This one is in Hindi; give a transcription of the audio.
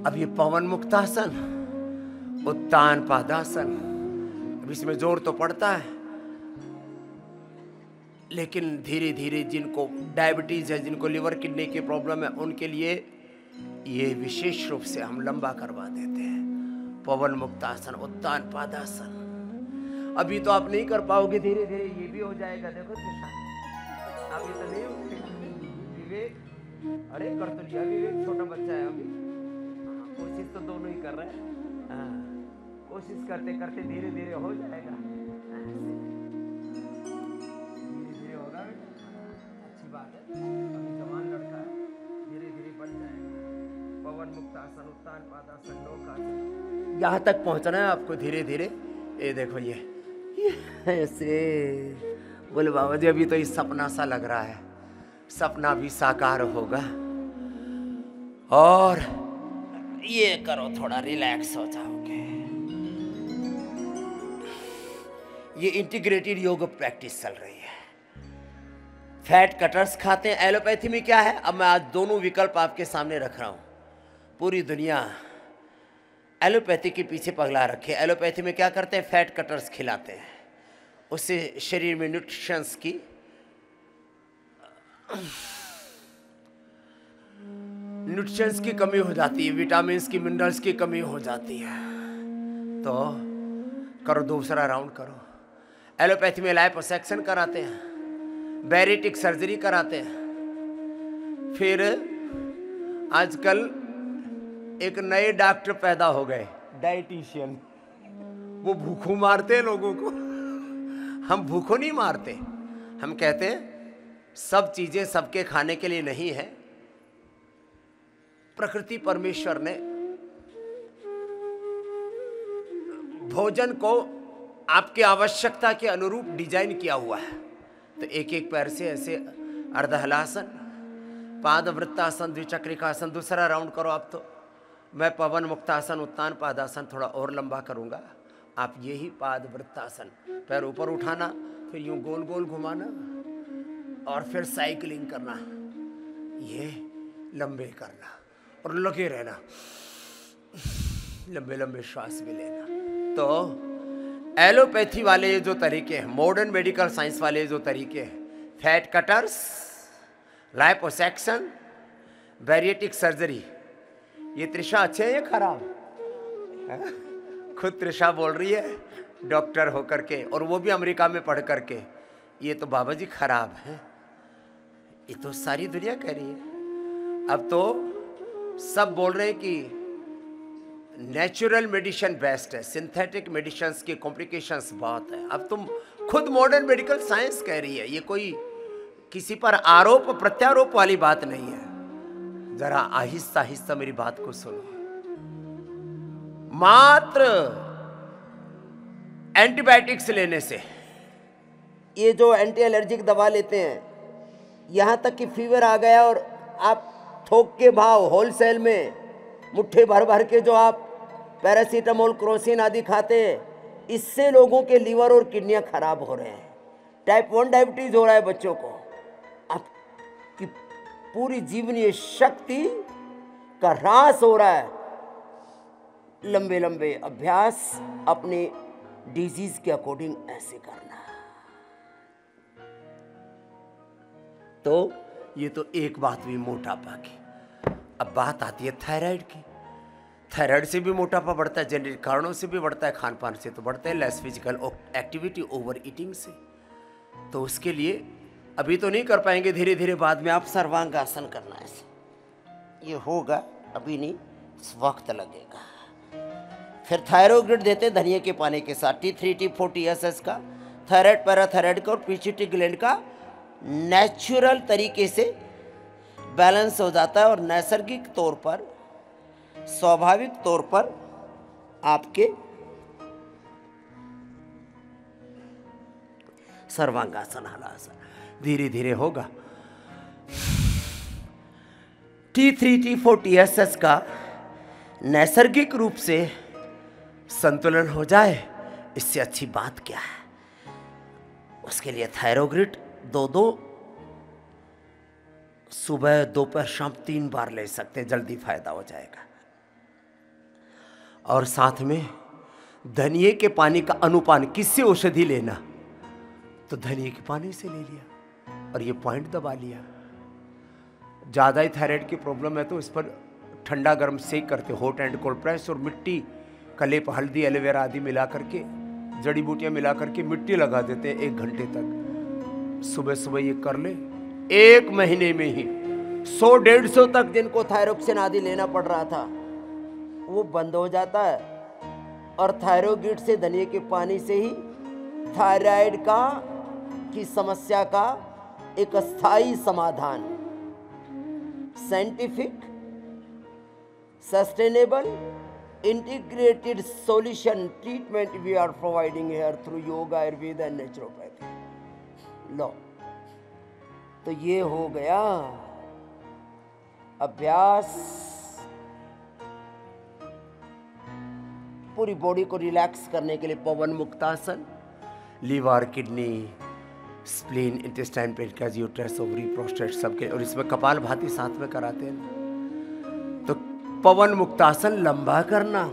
अब ये पवन मुक्तासन, उत्तान पादासन, अब इसमें जोर तो पड़ता है, लेकिन धीरे धीरे जिनको डायबिटीज है, जिनको लिवर किडनी की प्रॉब्लम है, उनके लिए ये विशेष रूप से हम लंबा करवा देते हैं। पवन मुक्तासन, उत्तान पादासन। अभी तो आप नहीं कर पाओगे, धीरे धीरे ये भी हो जाएगा। देखो अभी तो नहीं उठेगा। विवेक, अरे कर तो लिया विवेक, छोटा बच्चा है अभी। कोशिश तो दोनों ही कर रहे हैं। कोशिश करते करते धीरे धीरे हो जाएगा। धीरे धीरे होगा, अच्छी बात है। अभी जवान लड़का है, धीरे धीरे बन जाएगा। पवन मुक्तासन, उत्तान पादासन, लोकासन, यहाँ तक पहुँचना है आपको धीरे धीरे। ये देखो ये ऐसे बोले बाबा जी अभी तो ये सपना सा लग रहा है, सपना भी साकार होगा। और ये करो, थोड़ा रिलैक्स हो जाओगे। ये इंटीग्रेटेड योग प्रैक्टिस चल रही है। फैट कटर्स खाते हैं। एलोपैथी में क्या है, अब मैं आज दोनों विकल्प आपके सामने रख रहा हूं। पूरी दुनिया एलोपैथी के पीछे पगला रखे। एलोपैथी में क्या करते हैं, फैट कटर्स खिलाते हैं, उससे शरीर में न्यूट्रिशंस की कमी हो जाती है, विटामिन्स की, मिनरल्स की कमी हो जाती है। तो करो, दूसरा राउंड करो। एलोपैथी में लाइपोसक्शन कराते हैं, बैरिटिक सर्जरी कराते हैं। फिर आजकल एक नए डॉक्टर पैदा हो गए, डाइटिशियन। वो भूखों मारते हैं लोगों को। हम भूखों नहीं मारते, हम कहते हैं सब चीजें सबके खाने के लिए नहीं है। प्रकृति परमेश्वर ने भोजन को आपकी आवश्यकता के अनुरूप डिजाइन किया हुआ है। तो एक एक पैर से ऐसे अर्धहलासन, पाद वृत्तासन, द्विचक्रिकासन। दूसरा राउंड करो। आप तो मैं पवन मुक्तासन, उत्तान पादासन थोड़ा और लंबा करूंगा। आप यही पाद वृत्तासन, पैर ऊपर उठाना, फिर यूं गोल गोल घुमाना और फिर साइकिलिंग करना, ये लंबे करना और लगे रहना, लंबे लंबे श्वास भी लेना। तो एलोपैथी वाले जो तरीके हैं, मॉडर्न मेडिकल साइंस वाले जो तरीके हैं, फैट कटर्स, लाइपोसक्शन, बैरिएटिक सर्जरी, ये त्रिशा अच्छे हैं या खराब? खुद त्रिशा बोल रही है डॉक्टर होकर के, और वो भी अमेरिका में पढ़ करके, ये तो बाबा जी खराब है। ये तो सारी दुनिया कह रही है। अब तो सब बोल रहे हैं कि नेचुरल मेडिसिन बेस्ट है, सिंथेटिक मेडिसिन के कॉम्प्लिकेशंस बहुत है। अब तुम खुद मॉडर्न मेडिकल साइंस कह रही है। ये कोई किसी पर आरोप प्रत्यारोप वाली बात नहीं है। जरा आहिस्ता आहिस्ता मेरी बात को सुनो। मात्र एंटीबायोटिक्स लेने से, ये जो एंटी एलर्जिक दवा लेते हैं, यहां तक कि फीवर आ गया और आप थोक के भाव होलसेल में मुट्ठे भर भर के जो आप पैरासीटामोल, क्रोसिन आदि खाते हैं, इससे लोगों के लीवर और किडनियां खराब हो रहे हैं। टाइप 1 डायबिटीज हो रहा है बच्चों को। आपकी पूरी जीवनीय शक्ति का ह्रास हो रहा है। लंबे लंबे अभ्यास अपने डिजीज के अकॉर्डिंग ऐसे करना। तो ये तो एक बात हुई मोटापा की। अब बात आती है थायराइड की। थायराइड से भी मोटापा बढ़ता है, जेनेटिक कारणों से भी बढ़ता है, खान पान से तो बढ़ता है, less physical activity, over eating से। तो उसके लिए अभी तो नहीं कर पाएंगे, धीरे धीरे बाद में आप सर्वांगासन करना है। ये होगा, अभी नहीं, वक्त लगेगा। फिर थायरोग्रिड देते हैं धनिया के पानी के साथ, T3, T4, TSS का, थायराइड, पैराथायराइड का और पीट्यूटरी ग्लैंड का नेचुरल तरीके से बैलेंस हो जाता है और नैसर्गिक तौर पर, स्वाभाविक तौर पर आपके सर्वांगासन, हलासन धीरे धीरे होगा। T3, T4, TSS का नैसर्गिक रूप से संतुलन हो जाए, इससे अच्छी बात क्या है। उसके लिए थायरोग्रिड 2 सुबह, दोपहर, शाम 3 बार ले सकते हैं, जल्दी फायदा हो जाएगा। और साथ में धनिए के पानी का अनुपान, किससे औषधि लेना, तो धनिए के पानी से ले लिया और ये पॉइंट दबा लिया। ज़्यादा ही थायराइड की प्रॉब्लम है तो इस पर ठंडा गर्म सेक करते, हॉट एंड कोल्ड प्रेस, और मिट्टी कलेप, हल्दी, एलोवेरा आदि मिला करके, जड़ी बूटियाँ मिला करके मिट्टी लगा देते हैं 1 घंटे तक। सुबह सुबह ये कर ले, 1 महीने में ही 100-150 तक जिनको थायरोक्सिन आदि लेना पड़ रहा था वो बंद हो जाता है। और थायरोगिड से, धनिए के पानी से ही थायराइड की समस्या का एक स्थायी समाधान, scientific, sustainable, integrated solution treatment we are providing here through yoga, ayurveda and naturopathy। लो, तो ये हो गया अभ्यास। पूरी बॉडी को रिलैक्स करने के लिए pawan muktasana, liver, kidney, spleen, intestine, pancreas, uterus, ovary, prostate सबके, और इसमें कपाल भाती साथ में कराते हैं। तो पवन मुक्तासन लंबा करना,